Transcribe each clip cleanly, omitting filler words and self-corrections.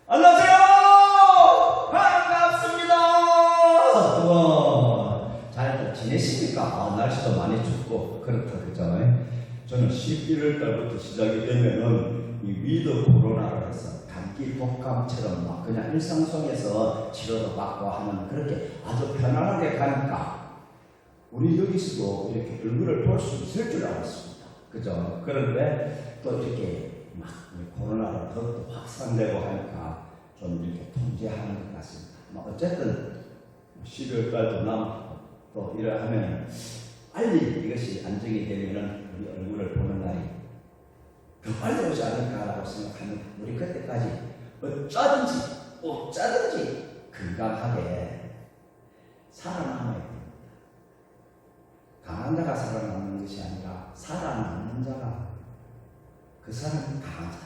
안녕하세요. 반갑습니다. 잘 지내십니까? 날씨도 많이 춥고 그렇다 그잖아요. 저는 11월 달부터 시작이 되면은 이 위드 코로나로 해서 감기 독감처럼 막 그냥 일상 속에서 치료도 받고 하는 그렇게 아주 편안하게 가니까 우리 여기서도 이렇게 얼굴을 볼 수 있을 줄 알았습니다. 그죠? 그런데 또 이렇게 막 코로나가 더욱더 확산되고 하니까 좀 이렇게 통제하는 것 같습니다. 어쨌든 12월 달도 남고 또 이래 하면 빨리 이것이 안정이 되면은 우리 얼굴을 보는 날이 더 빨리 오지 않을까라고 생각하면 우리 그때까지 어쩌든지 건강하게 살아남아야 됩니다. 강한 자가 살아남는 것이 아니라 살아남는 자가 그 사람이 강한 자라.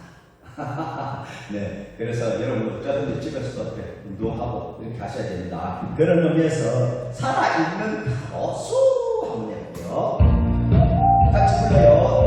네, 그래서 여러분 어쩌든지 집에서도 운동하고 이렇게 하셔야 됩니다. 그런 의미에서 살아있는 가로수 한번 해볼게요. 같이 불러요.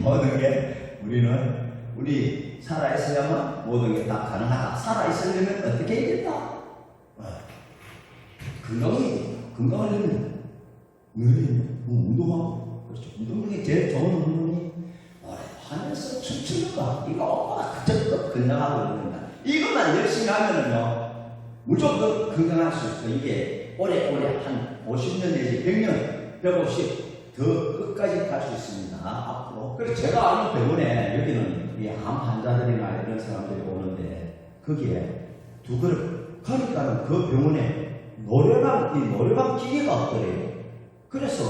모든 게 우리 살아있어야만 모든 게 다 가능하다. 살아있으려면 어떻게 해야 된다? 건강하려면 늘 운동하고, 그렇죠. 운동 중에 제일 좋은 운동이 하늘에서 춤추는 거. 이거 얼마나 그저 건강하고 있는다. 이것만 열심히 하면은요, 무조건 건강할 수 있어. 이게 오래오래 한 50년 내지 100년, 150 더 끝까지 갈 수 있습니다. 앞으로. 그래서 제가 아는 병원에 여기는 이 암 환자들이나 이런 사람들이 오는데 거기에 두 그릇 가니까는 그 병원에 노래방 기계가 없더래요. 그래서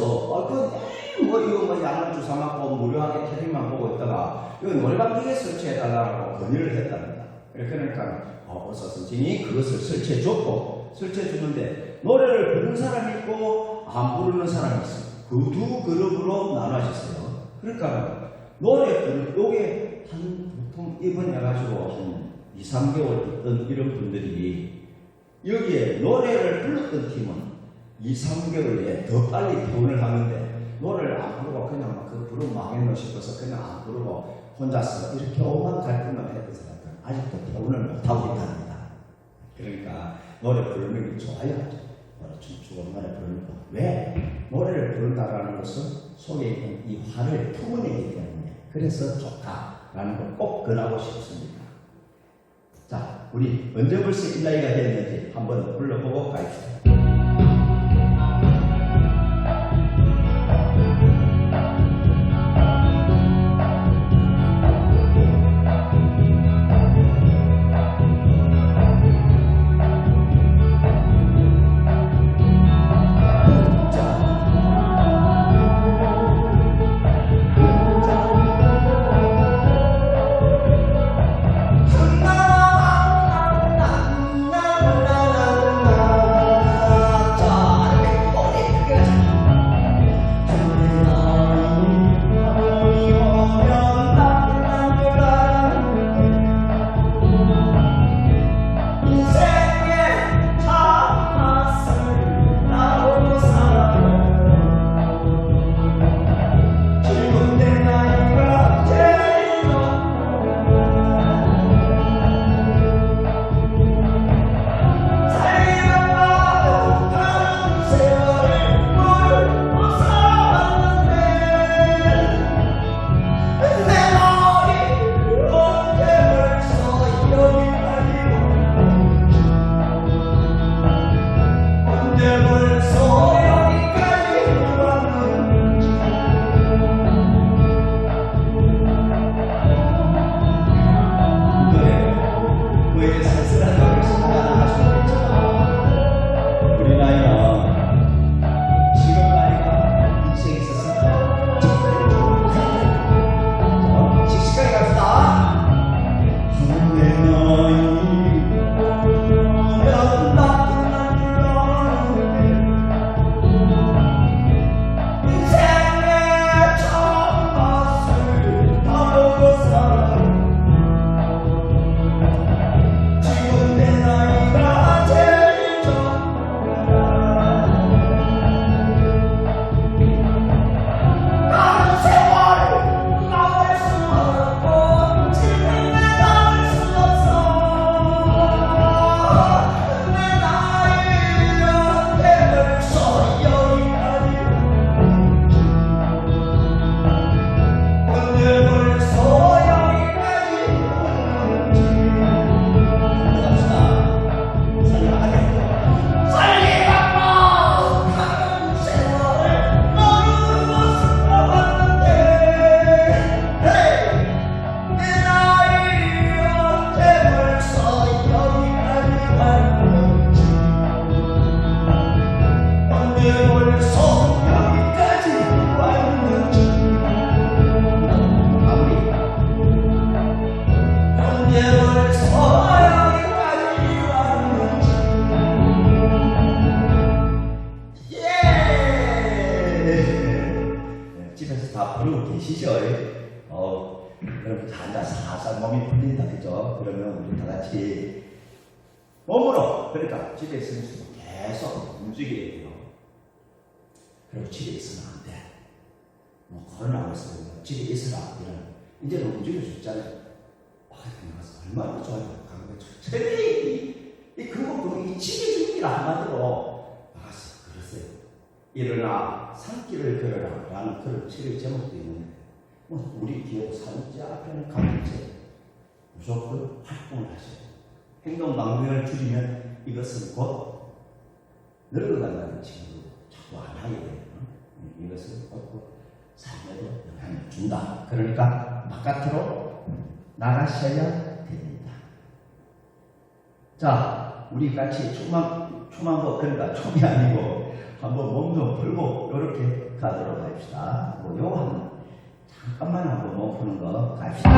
이거 약을 주사 맞고 무료하게 텔레비만 보고 있다가 이거 노래방 기계 설치해달라고 건의를 했답니다. 그러니까 어서 선생님이 그것을 설치해줬고, 설치해주는데 노래를 부르는 사람이 있고 안 부르는 사람이 있어요. 그 두 그룹으로 나눠졌어요. 그러니까 노래 부르는 요게 보통 입원해가지고 한 2, 3개월 있던 이런 분들이 여기에 노래를 불렀던 팀은 2, 3개월에 더 빨리 퇴원을 하는데 노래를 안 부르고 그냥 막 그 부르면 망했노 싶어서 그냥 안 부르고 혼자서 이렇게 오만 갈등만 했던 사람들은 아직도 퇴원을 못하고 있답니다. 그러니까 노래 부르는 게 좋아요. 노래 춤추고 노래 부르는 거. 왜? 노래를 부른다라는 것은 속에 있는 이 화를 품어내기 때문에 그래서 좋다라는 걸 꼭 권하고 싶습니다. 자, 우리 언제 벌써 이 나이가 됐는지 한번 불러보고 가입시다. 다 부르고 계시죠? 그럼 앉아 살살 몸이 풀린다, 그죠? 그러면 우리 다 같이 몸으로, 그러니까 집에 있으면 계속 움직여야 돼요. 그리고 집에 있으면 안 돼. 코로나가 있으면 집에 있으라. 이제는 움직여줬잖아요. 나가서 얼마나 좋아요. 이 그거 이 집에 있기를 한마디로 나가서 그랬어요. 일어나 산길을 걸어라 라는 그런 책의 제목도 있는데 우리 기업 산지 앞에는 가면서 무조건 활동을 하셔요. 행동 방향을 줄이면 이것은 곧 늙어간다는 친구 자꾸 안 하게 돼요. 이것은 곧 삶에도 영향을 준다. 그러니까 바깥으로 나가셔야 됩니다. 자, 우리 같이 춤 한번, 그러니까 춤이 아니고 한번 몸 좀 풀고 이렇게 가도록 합시다. 요거 잠깐만 한번 몸 푸는 거 갑시다.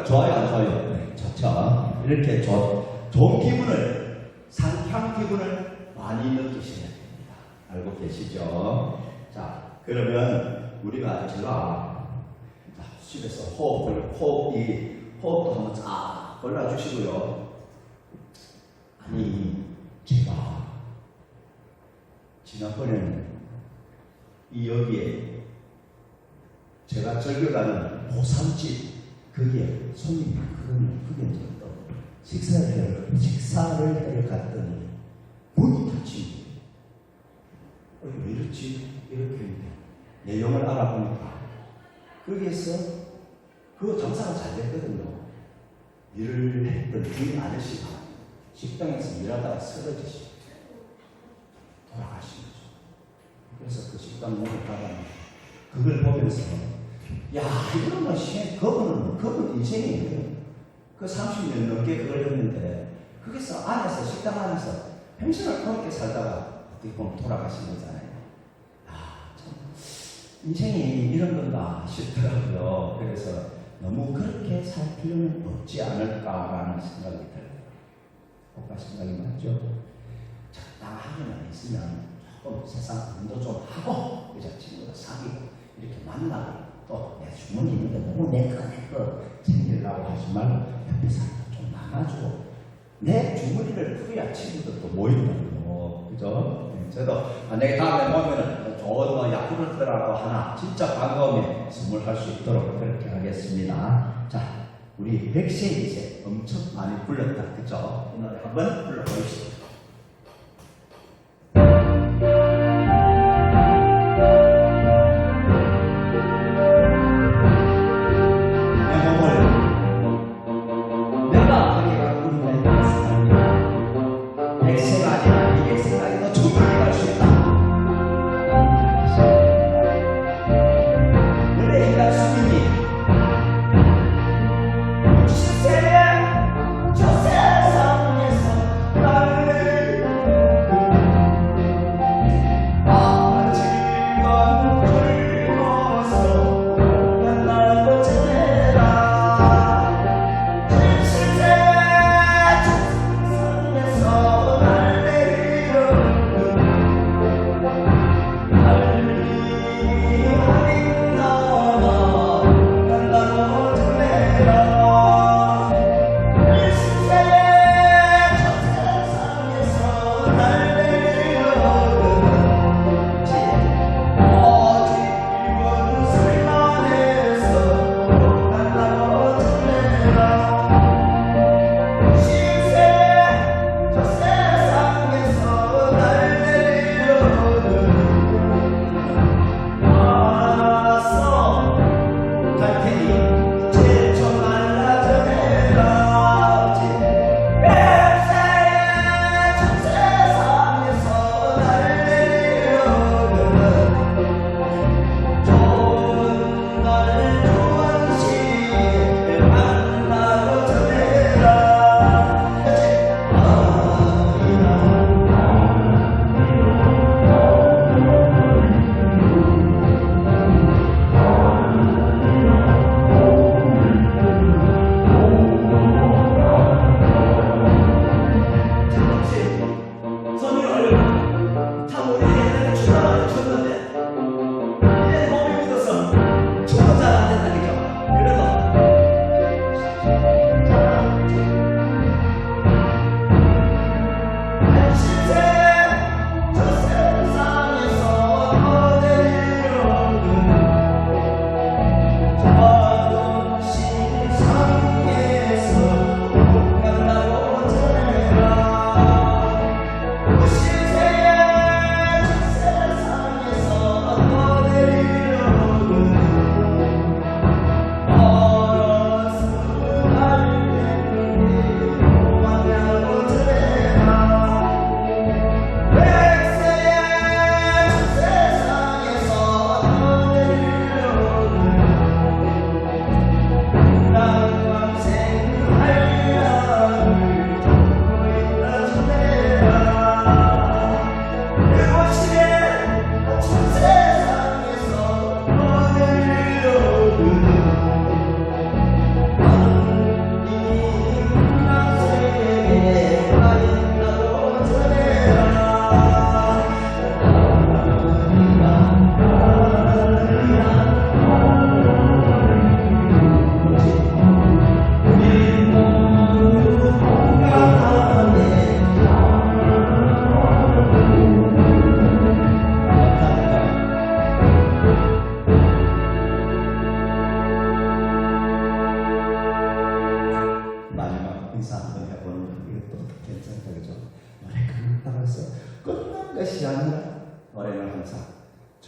좋아요, 안 좋아요? 네, 좋죠. 이렇게 좋은 기분을, 상쾌한 기분을 많이 느끼셔야 됩니다. 알고 계시죠? 자, 그러면 제가 집에서 호흡도 한번 쫙 골라주시고요. 아니, 제가 지난번에는 여기에 제가 즐겨가는 보쌈집 그게 손님이 그게 이제 또 식사를 하러 갔더니 문이 닫힌 거예요. 왜 이렇지? 이렇게 내용을 알아보니까 거기에서 그 장사가 잘 됐거든요. 일을 했던 주인 아저씨가 식당에서 일하다가 쓰러지시고 돌아가신 거죠. 그래서 그 식당 문을 닫았는데 그걸 보면서 야, 이거는 그분 인생이에요. 그 30년 넘게 그걸 했는데, 거기서 안에서, 식당 안에서 평생을 그렇게 살다가 어떻게 보면 돌아가신 거잖아요. 참, 인생이 이런 건가 싶더라고요. 그래서 너무 그렇게 살 필요는 없지 않을까라는 생각이 들어요. 오빠 생각이 맞죠? 적당하게만 있으면 조금 세상 운도 좀 하고, 그저 친구도 사귀고, 이렇게 만나고, 또 내 주머니 있는데 너무 내 거 챙기려고 하지 말고 옆에 사람도 좀 나눠주고 내 주머니를 풀어야 친구들도 모인다고. 그죠? 저도 만약에 다음에 보면은 좋은 야쿠르트라고 하나 진짜 반가움에 선물할 수 있도록 그렇게 하겠습니다. 자, 우리 백세 이제 엄청 많이 불렀다. 그죠? 이 노래 한번 불러보시죠.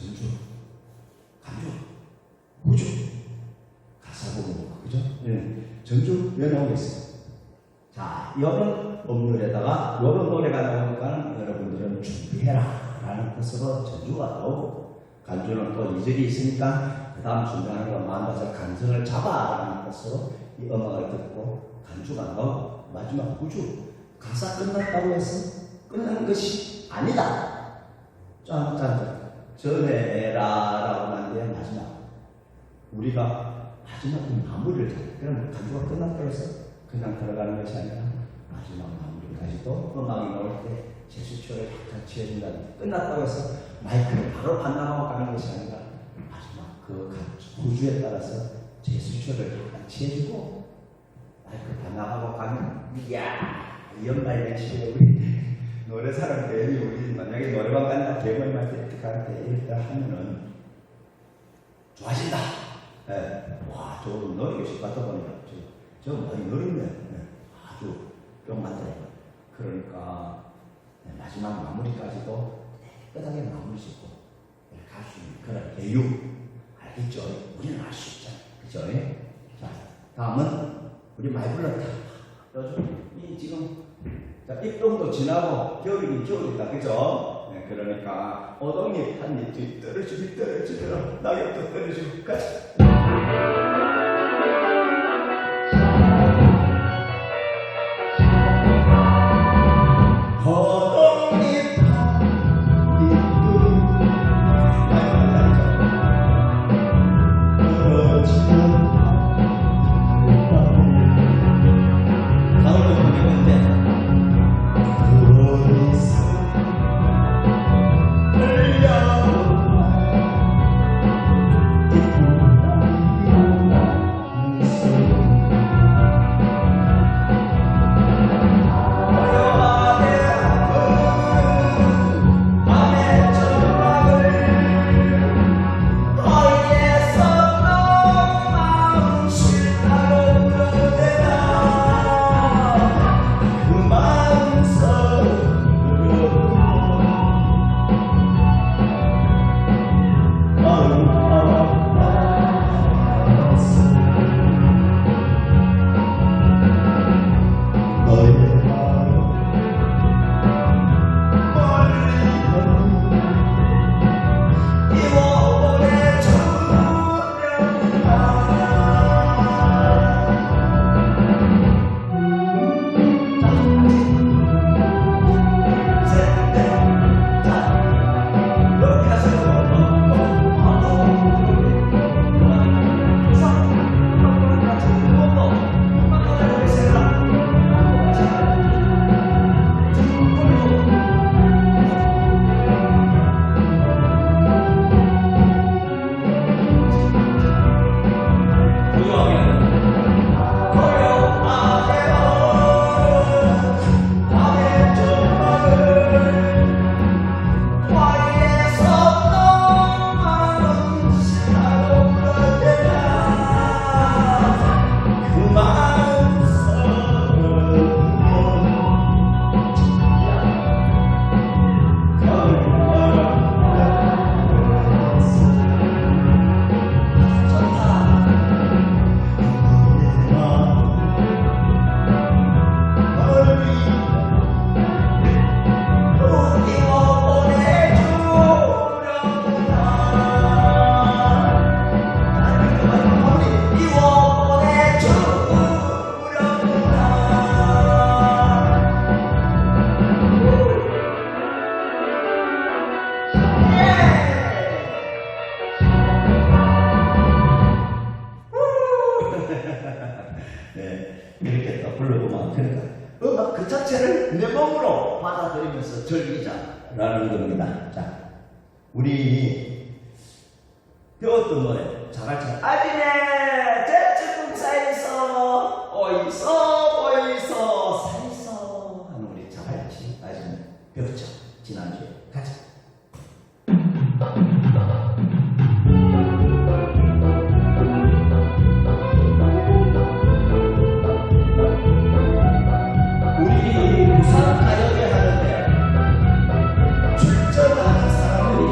전주, 감주, 호주 가사 보면 그죠? 전주 왜 나오겠어요? 자, 이런 법률에다가 이런 노래가 나오니까 여러분들은 준비해라 라는 뜻으로 전주가 나오고, 간주는 또 이절이 있으니까 그 다음 중간에 만나서 간선을 잡아 라는 뜻으로 이 음악을 듣고 간주가 나오고, 마지막 호주 가사 끝났다고 해서 끝난 것이 아니다. 짠짠 전해라 라고 한 뒤에 마지막 우리가 마지막 마무리를 해. 그럼 간주가 끝났다고 해서 그냥 들어가는 것이 아니라 마지막 마무리까지도 음악이 나올 때 제스처를 약간 취해준다. 끝났다고 해서 마이크를 바로 반납하고 가는 것이 아니라 마지막 그 호주에 따라서 제스처를 약간 취해주고 마이크 반납하고 가면, 이야 이 연말 연시에 우리 노래사랑 대회이 우리 만약에 노래방 간다 개원 마케트 갈때 이렇게 하면은 좋아진다. 네. 와, 저 노래교실 갔다 보니까 저 많이 노렸네. 네. 아주 뿅 맞다. 그러니까 네, 마지막 마무리까지도 깨끗하게 마무리 짓고 갈 수 있는 그런 계유. 알겠죠? 우리는 알 수 있잖아요. 그죠? 자, 다음은 우리 많이 불렀다. 요즘 이 지금 입동도 지나고 겨울이긴 겨울이다. 그죠? 네, 그러니까 오동잎 한잎 뒤 떨어지더라. 낙엽도 떨어지고 가자. 즐기자라는 겁니다. 자, 우리 배웠던 노래 자갈처럼 아지네 대추궁 사이서 어이서 사이서 하는 우리 자갈치 아지네 배웠죠? 지난주에 가자. 우리 부산 가요제 하는데 출전하는 사람들이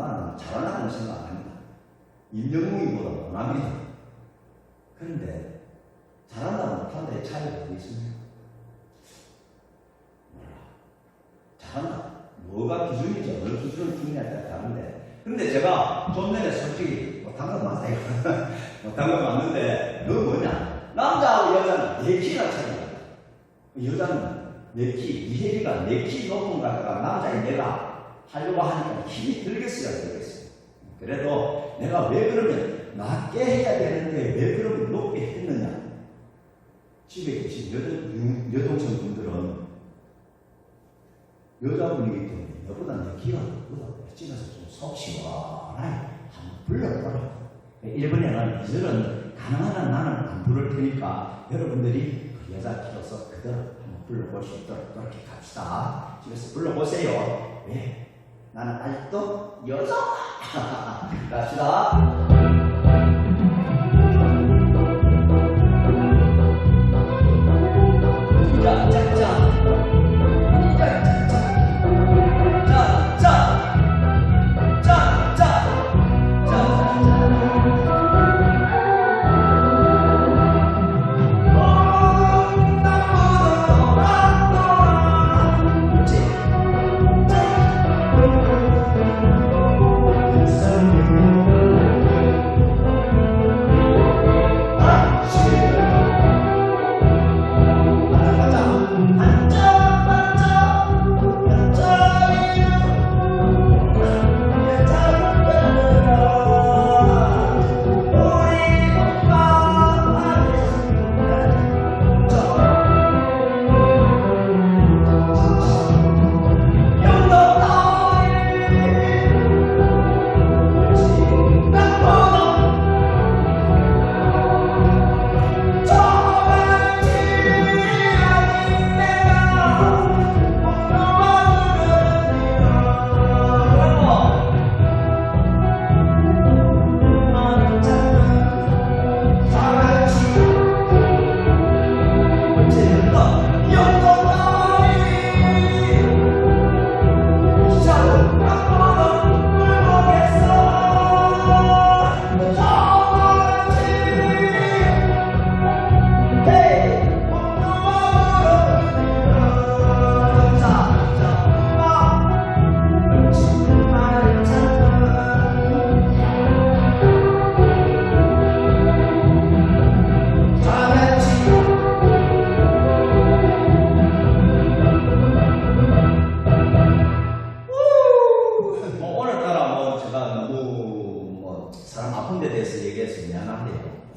나는 잘하려는 생각 안 합니다. 임영웅이보다 못합니다. 그런데 잘한다 못한다의 차이가 어디 있습니까? 몰라. 잘한다. 뭐가 기준이죠? 어느 기준을 기준에 따라 다른데. 근데 제가 좀 전에 솔직히 못한 건 맞아요. 못한 건 맞는데 그건 뭐냐? 남자하고 여자는 4키나 차이가. 여자는 4키, 이혜리가 4키 높은 거 갖다가 남자인 내가 하려고 하니까 힘이 들겠어요, 들겠어요. 그래도 내가 왜 그러면 낮게 해야 되는데 왜 그러면 높게 했느냐? 집에 계신 여동생분들은 여자분이기 때문에 너보다 내 키가 높보다 집에서 좀 속 시원하게 한번 불러보라. 일본에는 이들은 가능한 한 나는 안 부를 테니까 여러분들이 그 여자 키로서 그대로 한번 불러볼 수 있도록 그렇게 갑시다. 집에서 불러보세요. 왜? 나는 아직도 여자! 갑시다.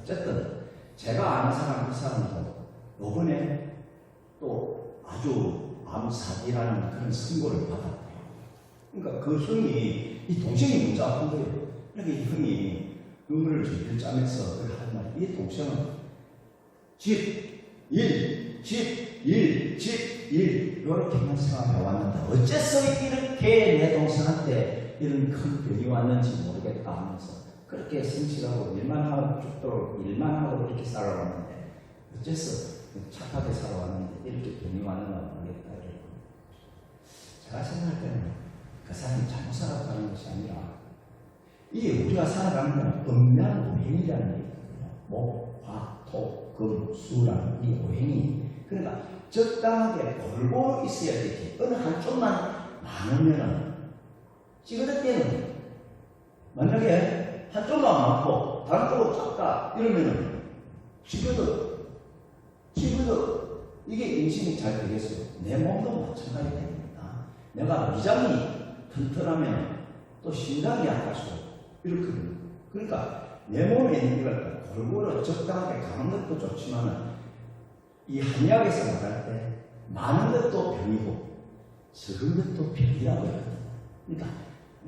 어쨌든 제가 아는 사람 그 사람도 요번에 또 아주 암사기라는 그런 선고를 받았대요. 그러니까 그 형이 이 동생이 문자 아픈 거예요. 그러니까 이 형이 눈물을 질질 짜면서 그 한 말, 이 동생은 집, 일, 이렇게만 생각해 왔는데 어째서 이렇게 내 동생한테 이런 큰 병이 왔는지 모르겠다 하면서 그렇게 성실하고 일만 하고 죽도록 일만 하고 그렇게 살아왔는데 어째서 착하게 살아왔는데 이렇게 병이 왔는가 모르겠다. 제가 생각할 때는 그 사람이 잘못 살아가는 것이 아니라 이게 우리가 살아가는 건 음양오행이라는 얘기거든요. 목, 화, 토, 금, 수라는 이 오행이 그러니까 적당하게 골고루 있어야 되지. 어느 한쪽만 많으면은 찌그러뜨리는 만약에 한쪽만 많고 다른 쪽은 작다 이러면은 찌그러져 이게 인식이 잘 되겠어요. 내 몸도 마찬가지가 됩니다. 내가 위장이 튼튼하면 또 심장이 약할수록 이렇게 됩니다. 그러니까 내 몸에 있는 걸 골고루 적당하게 가는 것도 좋지만은 이 한의학에서 말할 때 많은 것도 병이고 적은 것도 병이라고 하거든요. 그러니까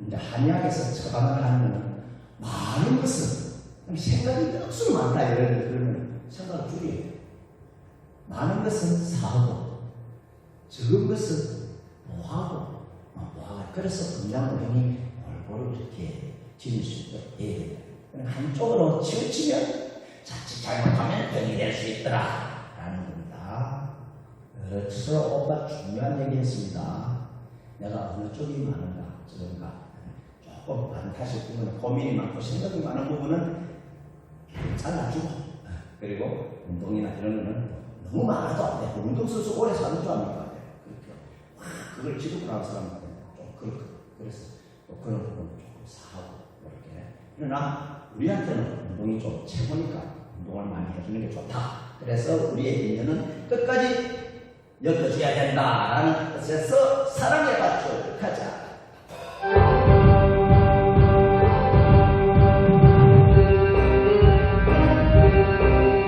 이제 한의학에서 처방을 하면 많은 것은 생각이 억수로 많다 그러면 생각을 줄여야 돼요. 많은 것은 사하고 적은 것은 모하고 그래서 음양오행이 골고루 이렇게 지닐 수 있도록 해야 돼요. 한쪽으로 치우치면 자칫 잘못하면 병이 될 수 있더라 라는 겁니다. 그래서 오빠 중요한 얘기 했습니다. 내가 어느 쪽이 많은가 적은가 조금 다시 부분은 고민이 많고 생각이 많은 부분은 잘라주고, 그리고 운동이나 이런 거는 너무 많아도 안 돼. 운동선수 오래 사는 줄 압니까? 그렇게 그걸 지도고 나는 사람한테 좀 그렇고, 그래서 또 그런 부분을 조금 사하고 이렇게. 그러나 우리한테는 운동이 좀 최고니까 운동을 많이 해주는 게 좋다. 그래서 우리의 인연은 끝까지 엮어줘야 된다라는 뜻에서 사랑의 밧줄 가자.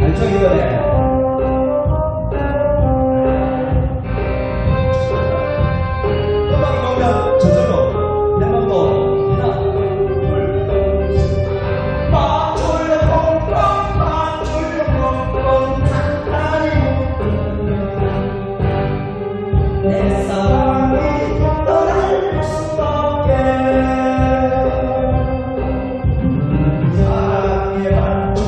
안쪽 이번에 음악이 나오면 저절로 내 맘도 하나 둘 맞춰요 뻥뻥 맞춰요 뻥뻥 단단히 내 사랑이 떠날 수 없게 사랑의 밧줄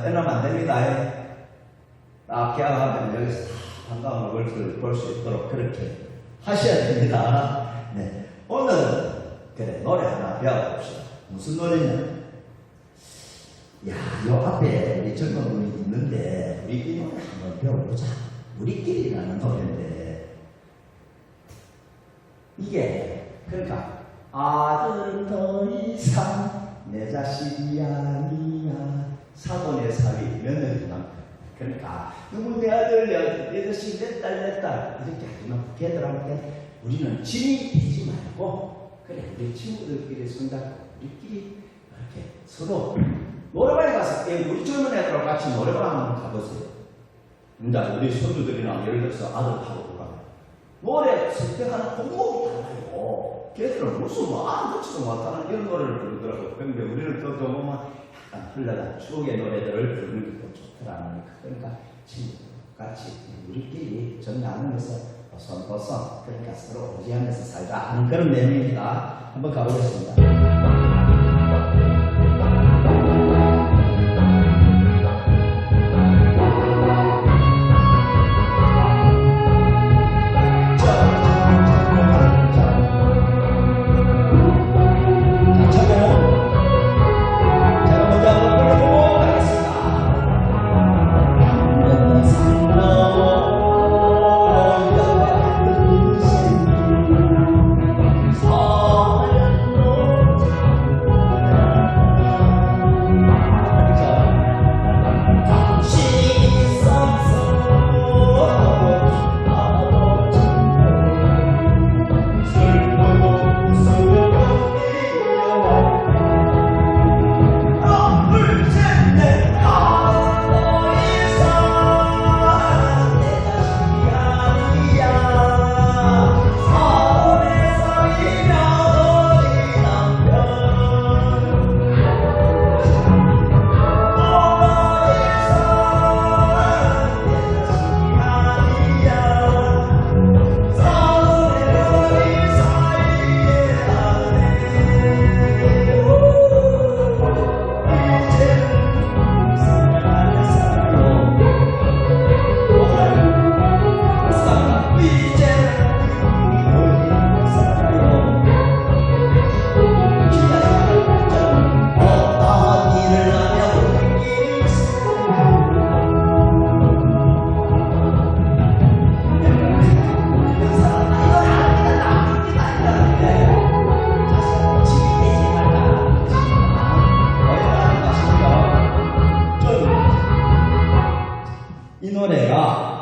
빼놓으면 안 됩니다. 딱 계약하면 여기서 다 반가운 얼굴을 볼 수 있도록 그렇게 하셔야 됩니다. 네. 오늘은 그래 노래 하나 배워봅시다. 무슨 노래냐? 야, 요 앞에 우리 젊은 분이 있는데 우리끼리 노래 한번 배워보자. 우리끼리라는 노래인데 이게 그러니까 아들은 더 이상 내 자식이 아니야 사돈의 사위 며느리만 그러니까 누구 내 아들 내 자식 내 딸 이렇게 하지만 걔들한테 우리는 짐이 되지 말고 그래 우리 친구들끼리 손잡고 우리끼리 이렇게 서로 노래방에 가서 우리 젊은 애들하고 같이 노래방 한번 가보세요. 이제 우리 손주들이나 예를 들어서 아들하고 가면 노래 선택하는 공목이 달라요. 걔들은 무슨 뭐 아무렇지도 못하는 이런 노래를 부르더라고요. 그런데 우리는 또 보면 약간 흘러간 추억의 노래들을 부르는 게 더 좋더라니까. 그러니까 친구들 같이 우리끼리 정 나누면서 보선 그러니까 서로 의지하면서 살자 하는 그런 내용입니다. 한번 가보겠습니다.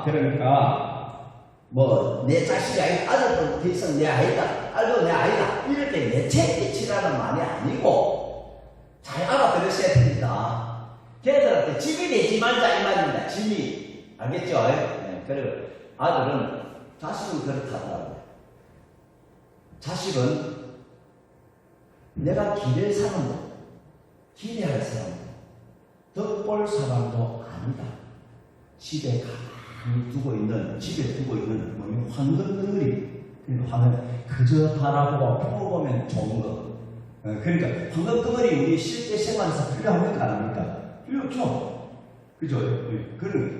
그러니까 뭐 내 자식이 아니다, 아들도 더 이상 내 아이다, 아들도 내 아이다 이럴 때 내책끼치라는 말이 아니고 잘 알아들으셔야 됩니다. 걔들한테 집이 되지 말자 이 말입니다. 집이 알겠죠? 네. 그리고 아들은 자식은 그렇다더라고요. 자식은 내가 기댈 사람도 기대할 사람도 덕볼 사람도 아니다. 집에 두고 있는, 집에 두고 있는 황금덩어리. 그러니까 그저 바라보고 보고 보면 좋은 거. 그러니까 황금덩어리 우리 실제 생활에서 필요합니까? 안 합니까? 필요 없죠. 그죠?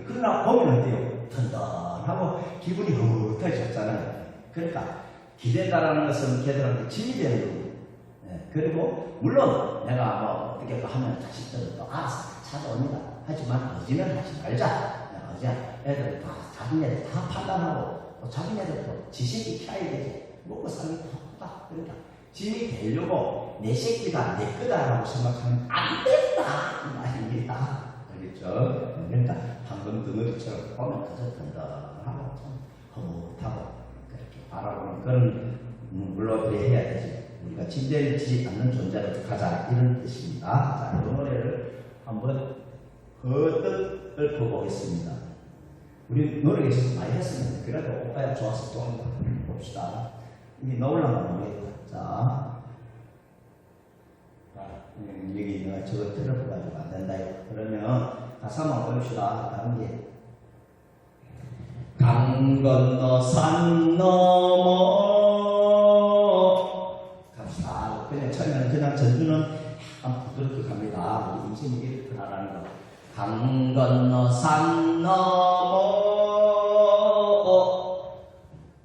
그러나 보면 어때요? 튼튼하고 기분이 흐뭇해졌잖아요. 그러니까 기대다라는 것은 걔들한테 짐이 되는 거고. 그리고 물론 내가 뭐 어떻게 하면 자식들은 또 알아서 찾아옵니다. 하지만 어지는 하지 말자. 애들 다 자기네들 다 판단하고 또 자기네들도 지 새끼 키워야 되지. 먹고 살기 바쁘다. 그러니까 짐이 되려고 내 새끼다 내 거다라고 생각하면 안 된다 이 말입니다. 알겠죠? 그러니까 방금 덩어리처럼 보면 그저 든든하고 좀 허무하고 그렇게 바라보는 그런 물론 그래 해야 되지. 우리가 짐되지 않는 존재로 가자 이런 뜻입니다. 자, 이 노래를 한번 거듭 읊어보겠습니다. 우리 노력에서 많이 했었는데 그래도 오빠야 좋아서 또 한번 봅시다. 이게 넣으려면 모르겠다. 자, 여기 내가 저거 들어가지고 안 된다. 그러면 가사만 보입시다. 다른 게 강 건너 산 넘어 갑시다. 그냥 처음에는 그냥 전주는 한 부드럽게 갑니다. 우리 인생이 이렇게 나라는 거. 강 건너 산 넘어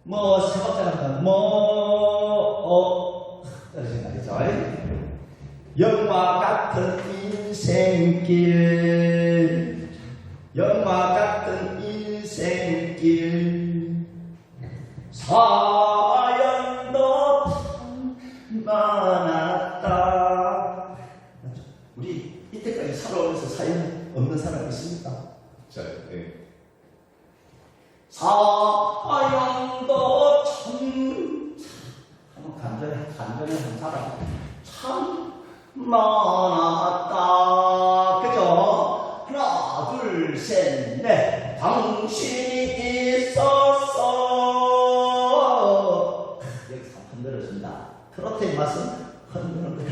뭐 세 번째 갑니다. 떨어진다. 그죠? 영화 같은 인생길 영화 같은 인생길 사연도 많았다. 우리 이때까지 살아오면서 사연 없는 사람 있습니까? 자, 네. 사연도 참 간절한 사람 참 많았다. 그죠? 하나, 둘, 셋, 넷. 당신이 있었어. 여기서 흔들어준다. 트로트의 맛은 흔드는 거다.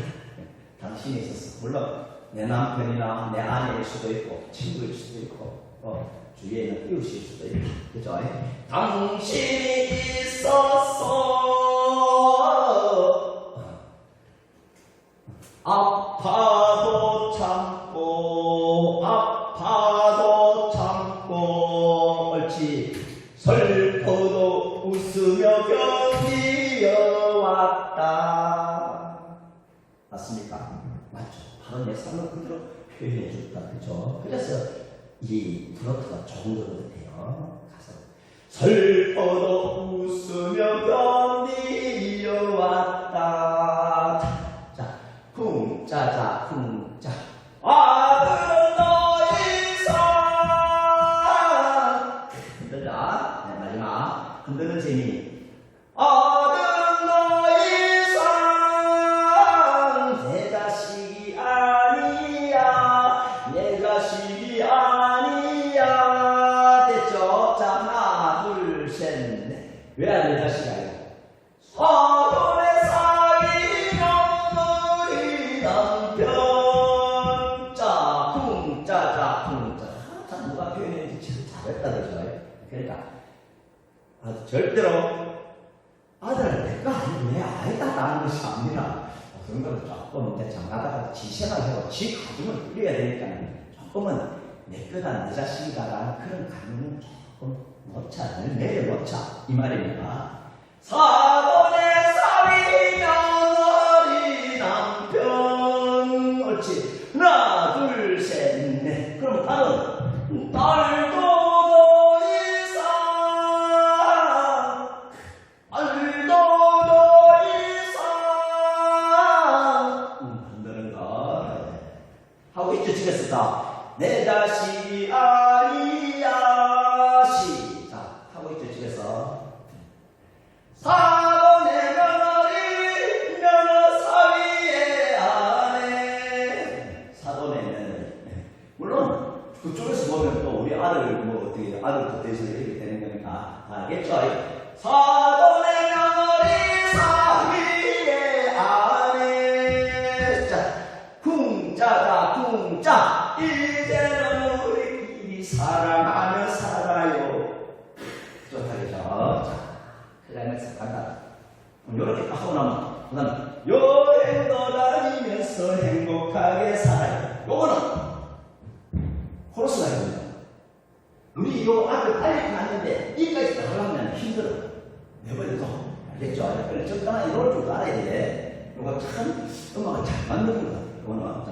당신이 있었어. 물론 내 남편이나 내 아내일 수도 있고 친구일 수도 있고 주위에는 이웃일 수도 있다. 그죠? 당신이 있었어. 아파도 참고, 아파도 참고, 옳지. 슬퍼도 웃으며 견디어왔다. 맞습니까? 맞죠. 바로 내 삶을 그대로 표현해 줬다. 그죠? 그래서 이 트로트가 좋은 거거든요. 가서 슬퍼도 웃으며 견디어왔다. 자, 쿵짜자 쿵짜. 아들은 더 이상 흔들자. 네, 마지막 흔드는 재미. 아들은 더 이상 내 자식이 아니야. 내 자식이 아니야. 됐죠? 자, 하나 둘 셋 넷. 왜 내 자식이 아니야? 사돈의 사위는 우리 남편. 자, 쿵짜자 쿵짜. 참 누가 표현했는지 참 잘했다 그죠? 그러니까 절대로 아들 내가 아니고 내 아이다라는 것이 아니라 그런 걸 조금 이제 장가다가 지생활하고 지 가정을 꾸려야 되니까 조금은 내 거다 내 자식이다라는 그런 가정은 조금 놓자, 늘 내려놓자 이 말입니다. 사돈의 사위면 어린 남편. 옳지. 하나 둘 셋 넷. 그럼 딸은 딸도 더 이상 딸도 더 이상 한다는 거 하고 있죠. 집에서 다 내 자식이 아니야. 시작 하고 있죠. 집에서 사돈의 며느리 며느 사위의 아내. 사돈의 며느리. 물론 그쪽에서 보면 또 우리 아들 뭐 어떻게 아들 곁에서 이렇게 되는 거니까 알겠죠? 사돈의 며느리 사위의 아내. 자, 쿵짜자 쿵짜. 이제는 우리끼리 사랑하며 살아요. 좋다 그죠? 자, 그러면서 간다. 이렇게 딱 하고 나면 그 다음에 여행도 다니면서 행복하게 살아요. 요거는 코러스가 있습니다. 우리 요 앞을 빨리 갔는데 이까지 하려면 힘들어. 내버려둬. 알겠죠? 그래 적당히 이럴 줄 알아야 돼. 요거 참 음악을 잘 만드는 것 같아요. 요거는 자,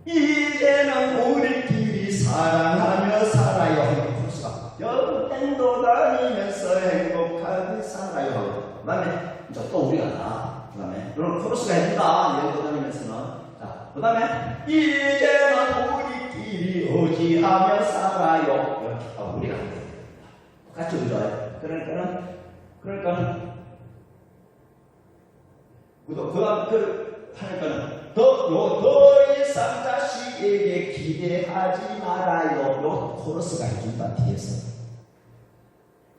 이제는 우리끼리 사랑하며 살아요. 코러스가 여행도 다니면서 행복하게 살아요. 그 다음에 또 우리가 나. 그 다음에 이런 코러스가 해준다. 여행도 다니면서는. 자, 그 다음에 이제는 우리끼리 의지하며 살아요. 이렇게 우리가 안 돼. 똑같이 그죠? 그러니까는 하니까는 더 이상 자식에게 기대하지 말아요. 요 코러스가 해준다. 뒤에서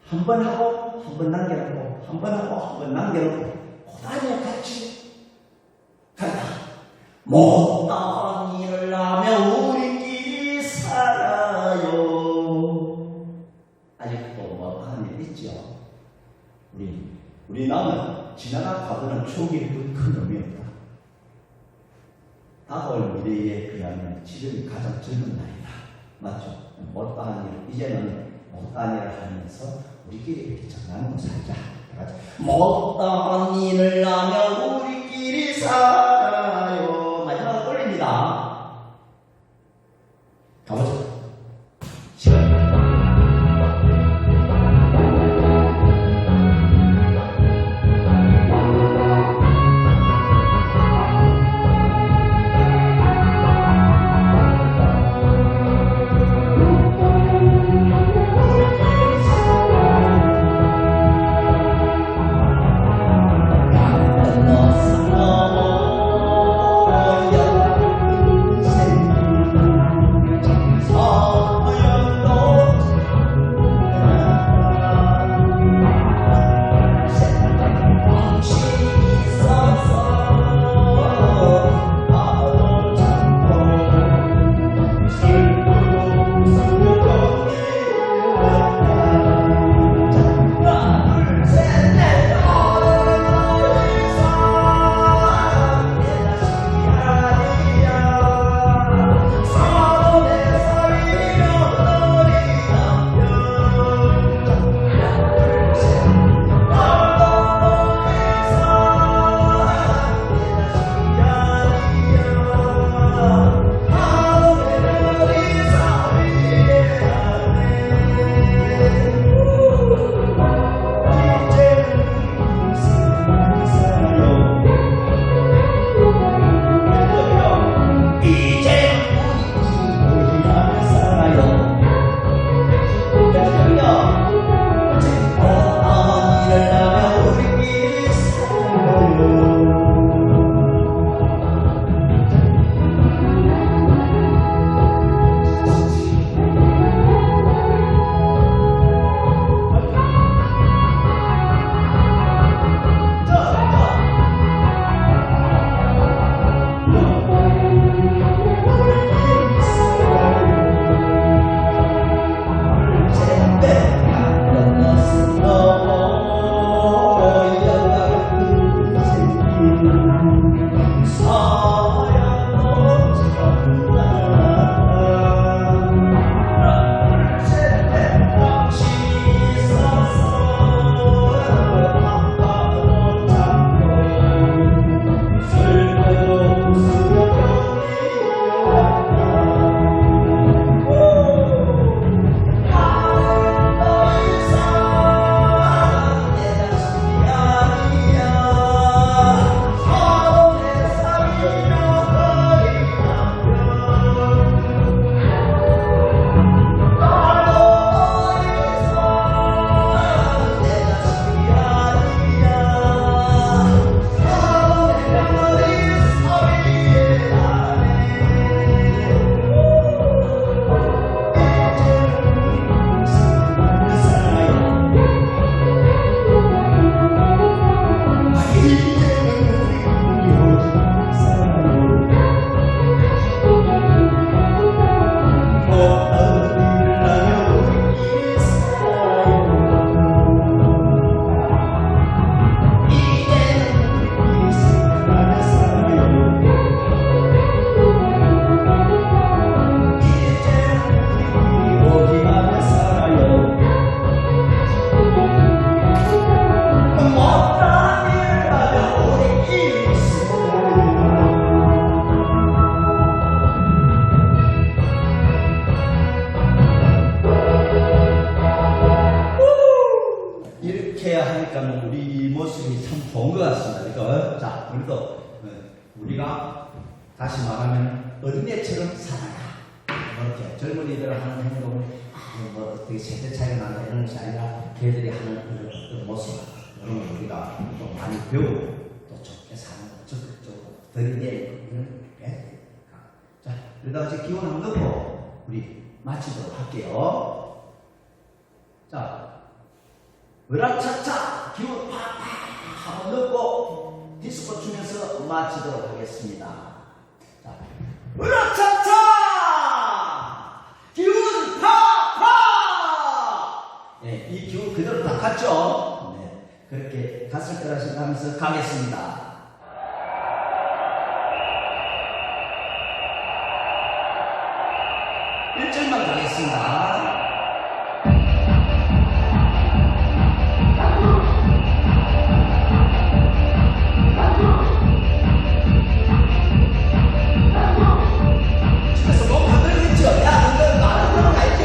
한 번 하고 한 번 남겨놓고 한 번 하고 한 번 남겨놓고 고단히 같이 간다. 못다한 일을 하며 우리끼리 살아요. 아직도 못다한 일 있죠. 우리 남은 지나가 가보는 추억이 큰 의미 없다. 다가올 미래에 비하면 지금이 가장 젊은 날이다. 맞죠? 못다한 일, 이제는 못다한 일을 하면서 우리끼리 이렇게 장난으로 살자. 못다한 일을 하며 우리끼리 살아요. 마지막으로 올립니다. 가보죠. 너 이렇게 하니까 우리 모습이 참 좋은 것 같습니다. 그죠? 자, 우리도 우리가 다시 말하면 어린애처럼 살아라. 이렇게 젊은이들 하는 행동을 뭐 어떻게 세대 차이가 나는 이런 것이 아니라 걔들이 하는 그런 어떤 모습 이런 걸 우리가 또 많이 배우고 또 좋게 사는 거 적극적으로 들이대는 게. 자, 그러다가 이제 기운 한번 넣고 우리 마치도록 할게요. 자, 으라차차 기운 팍팍 한번 넣고 디스코 추면서 마치도록 하겠습니다. 자, 으라차차 기운 팍팍! 네, 이 기운 그대로 다 갔죠? 네, 그렇게 갔을 거라 생각하면서 가겠습니다. 1절만 가겠습니다. 집에서 너무 흔들리죠? 야, 이거 말은 그런 거 알죠?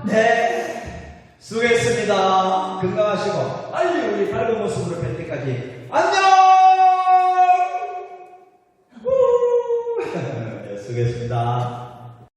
네, 수고했습니다. 건강하시고 빨리 우리 밝은 모습으로 뵐 때까지 안녕! 네, 수고했습니다.